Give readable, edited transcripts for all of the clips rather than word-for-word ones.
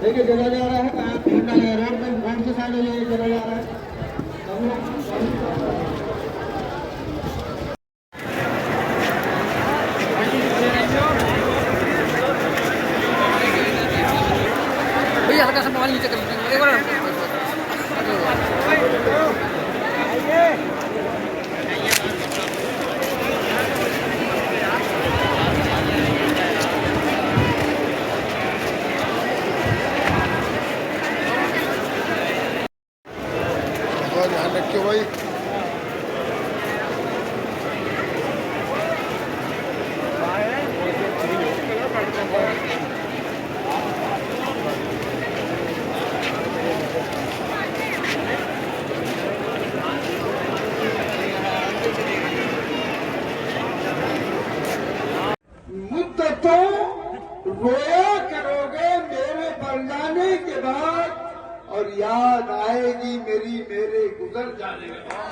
देखिए चला जा रहा है रोड में रोड के साइड ये चला जा रहा है। भैया हल्का सा मोबाइल नीचे कर लीजिए एक बार। ध्यान रखियो भाई। मुद्दतों रोया करोगे मेरे मर जाने के बाद और याद आएगी मेरे गुजर जाने के बाद।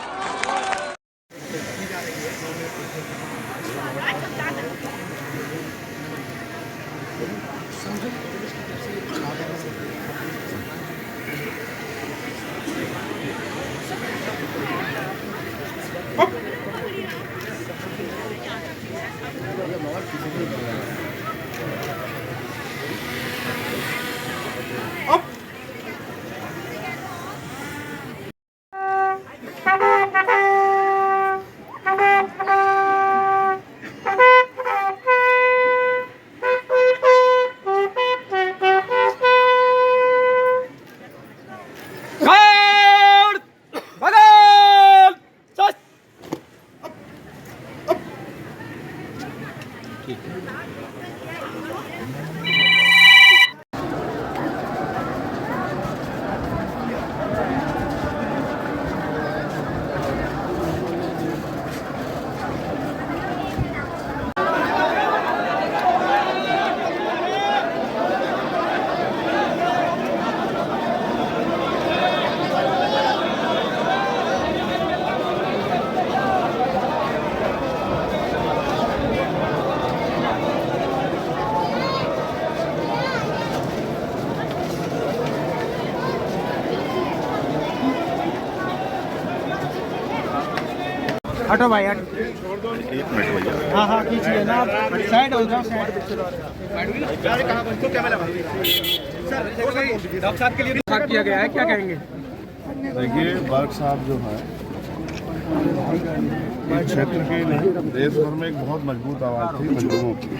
हटो भाई हटो। एक मिनट भैया। हाँ हाँ कीजिए ना, साइड हो जाओ साइड। डॉक्टर साहब के लिए भी किया गया है, क्या कहेंगे? देखिए बाग साहब जो है इस क्षेत्र की नहीं देश भर में एक बहुत मजबूत आवाज़ थी मजलूमों की।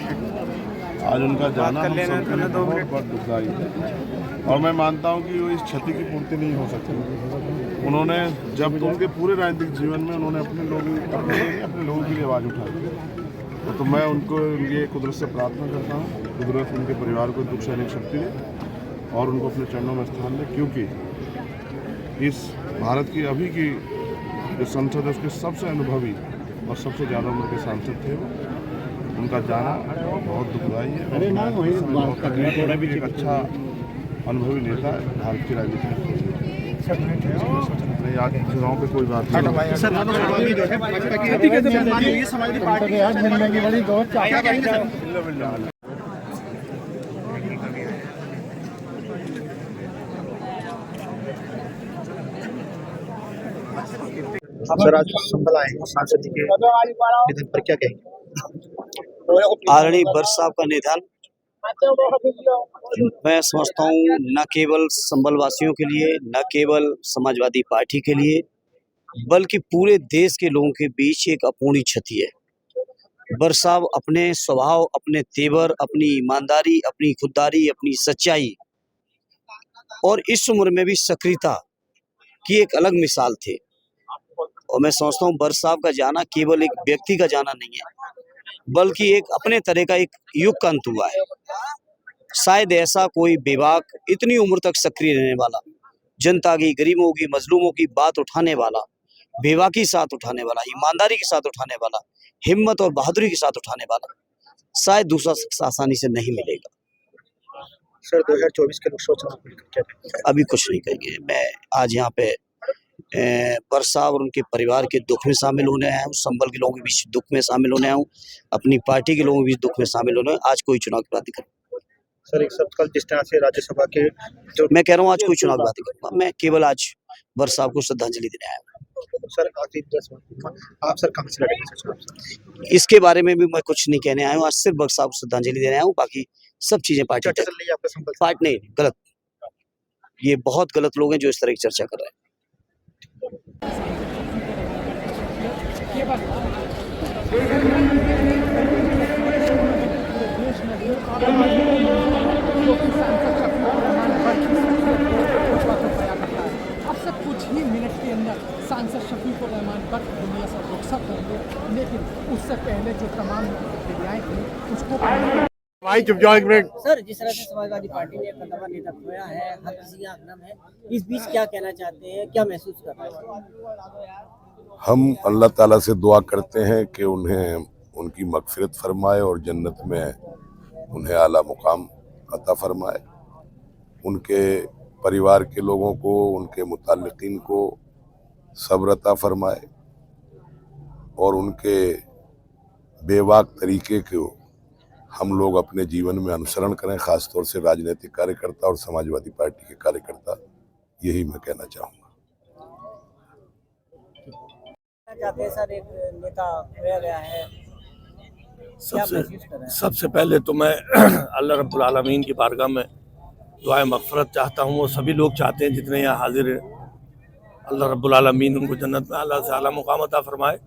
आज उनका जाना हम सबके लिए बहुत बड़ा दुखदायी है और मैं मानता हूं कि वो इस क्षति की पूर्ति नहीं हो सकती। उन्होंने जब तो उनके पूरे राजनीतिक जीवन में उन्होंने अपने लोगों के लिए आवाज़ उठाई, तो मैं उनको ये कुदरत से प्रार्थना करता हूँ कुदरत उनके परिवार को दुख सहने की शक्ति दे और उनको अपने चरणों में स्थान दे, क्योंकि इस भारत की अभी की जो संसद है उसके सबसे अनुभवी और सबसे ज़्यादा उम्र के सांसद थे वो। उनका जाना बहुत दुखदायी है। एक अच्छा अनुभवी नेता है भारत की राजनीति में। आज चुनाव पे कोई बात नहीं। सर आज संभल आए सांसद के निधन पर क्या कहेंगे? आदरणीय वर्ष साहब का निधन मैं समझता हूँ न केवल संभल वासियों के लिए, न केवल समाजवादी पार्टी के लिए, बल्कि पूरे देश के लोगों के बीच एक अपूर्णीय क्षति है। वर्ष साहब अपने स्वभाव, अपने तेवर, अपनी ईमानदारी, अपनी खुददारी, अपनी सच्चाई और इस उम्र में भी सक्रियता की एक अलग मिसाल थे। और मैं समझता हूँ बर्ष साहब का जाना केवल एक व्यक्ति का जाना नहीं है, बल्कि एक अपने तरह का एक युग का अंत हुआ है। शायद ऐसा कोई बेबाक इतनी उम्र तक सक्रिय रहने वाला, जनता की, गरीबों की, मजलूमों की बात उठाने वाला, बेबाकी साथ उठाने वाला, ईमानदारी के साथ उठाने वाला, हिम्मत और बहादुरी के साथ उठाने वाला शायद दूसरा शख्स आसानी से नहीं मिलेगा। सर 2024 के लोकसभा चुनाव को लेकर क्या कहेंगे? अभी कुछ नहीं कहेंगे। मैं आज यहाँ पे बर्ष साहब और उनके परिवार के दुख में शामिल होने आया हूँ, संभल के लोगों के बीच दुख में शामिल होने आया हूँ, अपनी पार्टी के लोगों के बीच दुख में शामिल होने। आज कोई चुनाव की बात नहीं करूँ सर। एक शब्द कल जिस तरह से राज्यसभा के जो मैं कह रहा हूँ, आज कोई चुनाव की बात नहीं करूँगा। मैं केवल आज बर्ष साहब को श्रद्धांजलि देने आया हूँ। सर आखिरी 10 मिनट आप सर कहाँ से लड़ेंगे सर? इसके बारे में भी मैं कुछ नहीं कहने आया हूँ। आज सिर्फ बर्ष साहब को श्रद्धांजलि देने आया हूँ। बाकी सब चीजें पार्टी चर्चा चल रही है आपका संपर्क? पार्टी नहीं, गलत। ये बहुत गलत लोग हैं जो इस तरह की चर्चा कर रहे हैं। अब से कुछ ही मिनट के अंदर सांसद शफीकुर रहमान बर्फ दुनिया से रुखसत होंगे, लेकिन उससे पहले जो तमाम प्रतिक्रियाएं थी उसको सर, जिस तरह से समाजवादी पार्टी ने एक कदम नेता खोया है, हर किसी का अगनम है, इस बीच क्या कहना चाहते हैं, क्या महसूस कर रहे हैं? हम अल्लाह ताला से दुआ करते हैं कि उन्हें उनकी मग़फ़िरत फरमाए और जन्नत में उन्हें आला मुकाम अता फरमाए। उनके परिवार के लोगों को, उनके मुताल्लिक़ीन को सब्र अता फरमाए और उनके बेबाक तरीके को हम लोग अपने जीवन में अनुसरण करें, ख़ास तौर से राजनीतिक कार्यकर्ता और समाजवादी पार्टी के कार्यकर्ता। यही मैं कहना चाहूँगा। चाहते हैं सर, एक नेता खोया गया है, क्या महसूस कर रहे हैं? सबसे पहले तो मैं अल्लाह रब्बुल आलमीन की बारगाह में दुआए मग़फ़िरत चाहता हूँ। और सभी लोग चाहते हैं जितने यहाँ हाजिर हैं, अल्लाह रब्बुल आलमीन उनको जन्नत में आला से आला मुकाम अता फरमाए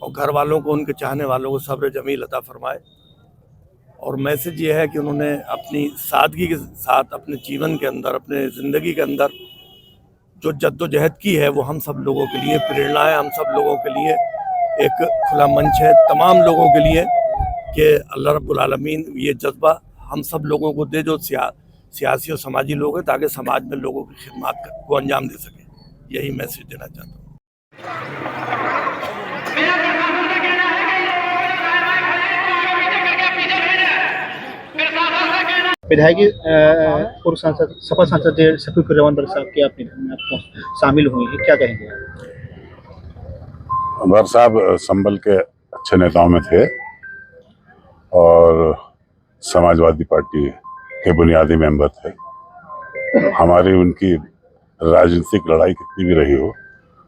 और घर वालों को, उनके चाहने वालों को सब्र जमील अता फरमाए। और मैसेज ये है कि उन्होंने अपनी सादगी के साथ अपने जीवन के अंदर, अपने ज़िंदगी के अंदर जो जद्दोजहद की है, वो हम सब लोगों के लिए प्रेरणा है, हम सब लोगों के लिए एक खुला मंच है, तमाम लोगों के लिए, कि अल्लाह रब्बुल आलमीन ये जज्बा हम सब लोगों को दे जो सियासी और समाजी लोग हैं, ताकि समाज में लोगों की खिदमत को अंजाम दे सके। यही मैसेज देना चाहता हूँ। विधायक पूर्व सांसद, सपा सांसद शफीकुर रहमान बर्ष साहब के अपने घर में आपको शामिल हुए हैं, क्या कहेंगे? बर्ष साहब संभल के अच्छे नेताओं में थे और समाजवादी पार्टी के बुनियादी मेंबर थे। हमारी उनकी राजनीतिक लड़ाई कितनी भी रही हो,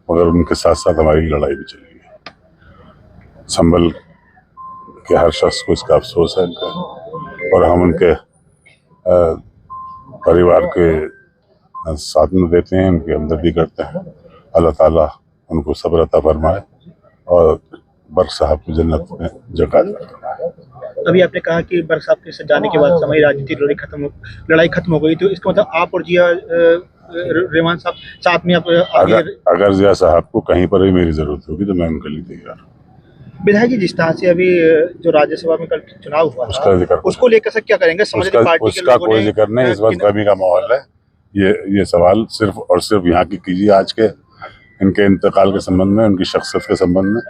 मगर उनके साथ साथ हमारी लड़ाई भी चली है। संभल के हर शख्स को इसका अफसोस है इनका, और हम उनके परिवार के साथ में देते हैं, उनकी हमदर्दी करते हैं। अल्लाह ताला उनको सब्र अता फरमाए और बर्ष साहब की जन्नत में जगह दे। अभी आपने कहा कि बर्ष साहब के जाने के बाद हमारी राजनीतिक लड़ाई खत्म हो गई, तो इसका मतलब आप और जिया रहमान साहब साथ में अगर जिया साहब को कहीं पर भी मेरी जरूरत होगी तो मैं उनके लिए तैयार हूँ। विधायक जी, जिस तरह से अभी जो राज्यसभा में कल चुनाव हुआ उसको लेकर सर क्या करेंगे? उसका कोई जिक्र नहीं, इस वक्त गर्मी का माहौल है। ये सवाल सिर्फ और सिर्फ यहाँ की कीजिए, आज के इनके इंतकाल के संबंध में, उनकी शख्सियत के संबंध में,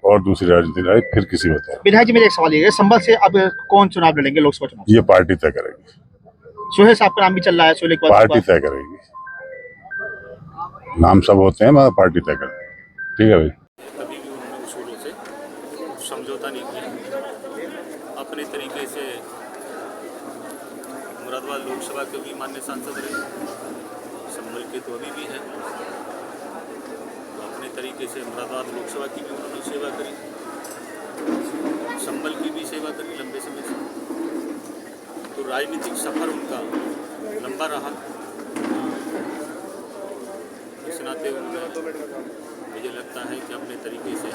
और दूसरी राजनीति लड़ाई फिर किसी बताए। विधायक जी, मेरा एक सवाल ये है, संभल से अब कौन चुनाव लड़ेंगे लोकसभा चुनाव? ये पार्टी तय करेगी। सोहेल साहब का नाम भी चल रहा है, सोहेल के बाद पार्टी तय करेगी। नाम सब होते हैं, मगर पार्टी तय करेगी। ठीक है भाई। कभी भी उन्होंने उसूलों से समझौता नहीं किया। अपने तरीके से मुरादाबाद लोकसभा के भी मान्य सांसद रहे, संभल के तो अभी भी हैं। अपने तरीके से मुरादाबाद लोकसभा की भी उन्होंने सेवा करी, संभल की भी सेवा करी लंबे समय से। तो राजनीतिक सफर उनका लंबा रहा। इस नाते मुझे लगता है कि अपने तरीके से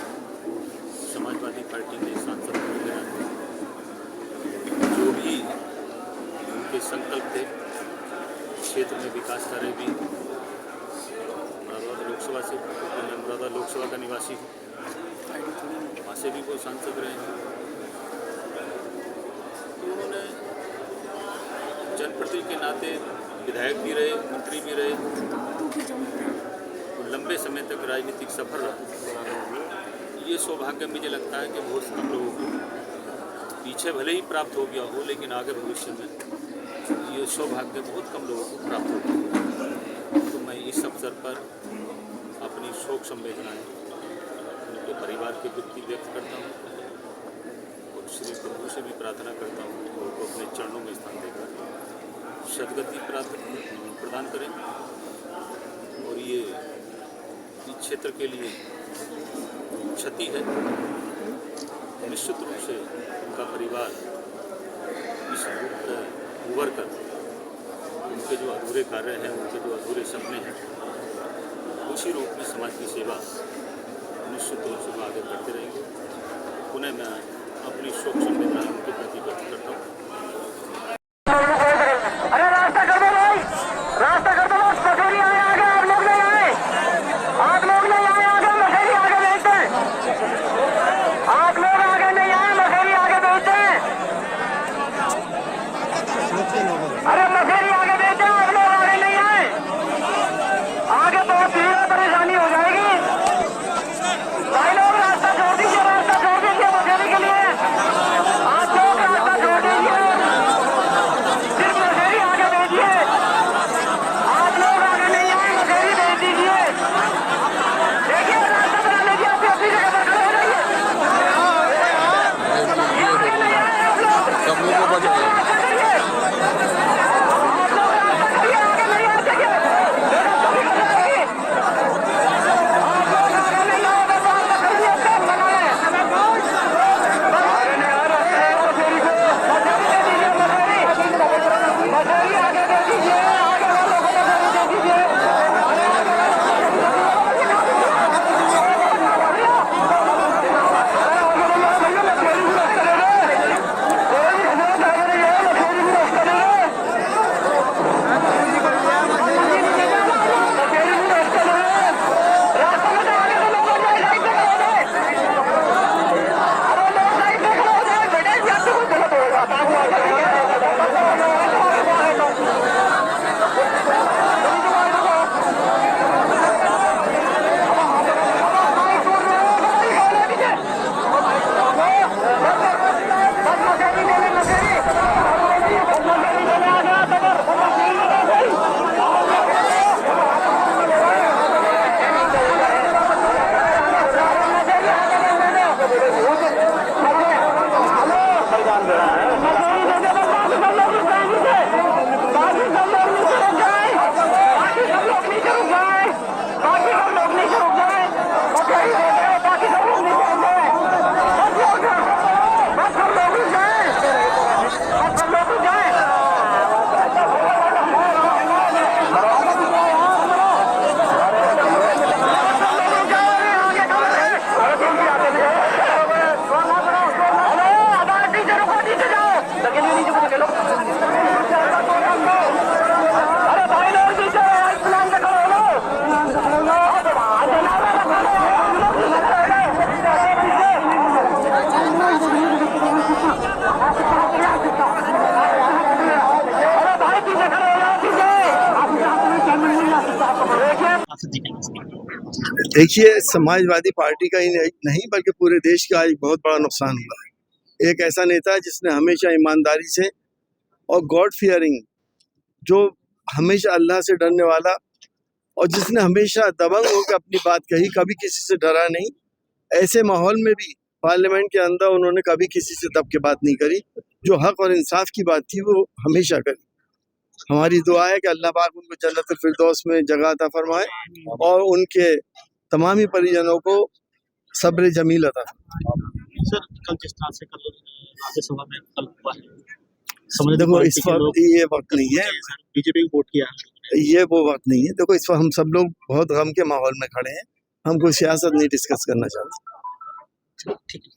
समाजवादी पार्टी के सांसद वगैरह जो भी उनके संकल्प थे, क्षेत्र में विकास कार्य भी लोकसभा से, मैं मुरादा लोकसभा का निवासी हूँ, वहाँ से भी वो सांसद रहे हैं। तो उन्होंने जनप्रतिनिधि के नाते विधायक भी रहे, मंत्री भी रहे, तो लंबे समय तक राजनीतिक सफर रहा। ये सौभाग्य मुझे लगता है कि बहुत कम लोगों को, पीछे भले ही प्राप्त हो गया हो, लेकिन आगे भविष्य में ये सौभाग्य बहुत कम लोगों को प्राप्त होगा। तो मैं इस अवसर पर अपनी शोक संवेदनाएं उनके परिवार के प्रति व्यक्त करता हूँ और श्री प्रभु से भी प्रार्थना करता हूँ कि उनको अपने चरणों में स्थान देकर सदगति प्रदान करें और ये इस क्षेत्र के लिए क्षति है। निश्चित रूप से उनका परिवार इस उभर कर उनके जो अधूरे कार्य हैं, उनके जो अधूरे सपने हैं, उसी रूप में समाज की सेवा निश्चित रूप से आगे करते रहेंगे। पुनः मैं अपनी शोक संवेदना उनके प्रति व्यक्त करता हूँ। अरे रास्ता कर दो भाई, रास्ता कर दो, मसेरी आए आगे, आप लोग नहीं आए, आप लोग नहीं आए आगे, मसेरी आगे भेजते हैं, आप लोग आगे नहीं आए, मसेरी आगे भेजते हैं, अरे मसेरी आगे भेजते हैं, आप लोग आगे नहीं आए, आगे बहुत भीड़ है, परेशानी हो जाएगी। भाई लोग रास्ता छोड़ दीजिए, रास्ता छोड़ दीजिए मसेरी के लिए, आप लोग रास्ता छोड़ दीजिए, सिर्फ मसेरी आगे भेजिए, आप लोग आगे नहीं आए, मसेरी भेज दीजिए। देखिए रास्ता बना लीजिए, आप अपनी जगह पर खड़े हो जाइए। ये आगे नहीं आए आप लोग, सब लोगों को रास्ता करिए, आप लोग रास्ता करिए, आगे नहीं आ सके, देखो कभी कर जाएगी, आप लोग आगे नहीं आए, बस रास्ता करिए, सब मना है, आगे नहीं आ रहा है, मसेरी को मसेरी दे दीजिए, मसेरी आगे दे दीजिए, आगे वालों को मसेरी दे दीजिए। देखिए, समाजवादी पार्टी का ही नहीं बल्कि पूरे देश का एक बहुत बड़ा नुकसान हुआ है। एक ऐसा नेता है जिसने हमेशा ईमानदारी से और गॉड फियरिंग, जो हमेशा अल्लाह से डरने वाला, और जिसने हमेशा दबंग होकर अपनी बात कही, कभी किसी से डरा नहीं। ऐसे माहौल में भी पार्लियामेंट के अंदर उन्होंने कभी किसी से दब के बात नहीं करी। जो हक और इंसाफ की बात थी वो हमेशा करी। हमारी दुआ है कि अल्लाह पाक उनको जन्नतुल फिरदौस में जगह अता फरमाए और उनके तमामी परिजनों को सब्र जमील अता फरमाए। सर, कल जिस तरह से कल राज्यसभा में कल हुआ है, देखो इस वक्त ये वक्त नहीं है, बीजेपी को वोट किया, ये वो वक्त नहीं है। देखो इस वक्त हम सब लोग बहुत गम के माहौल में खड़े हैं, हम कोई सियासत नहीं डिस्कस करना चाहते। ठीक है।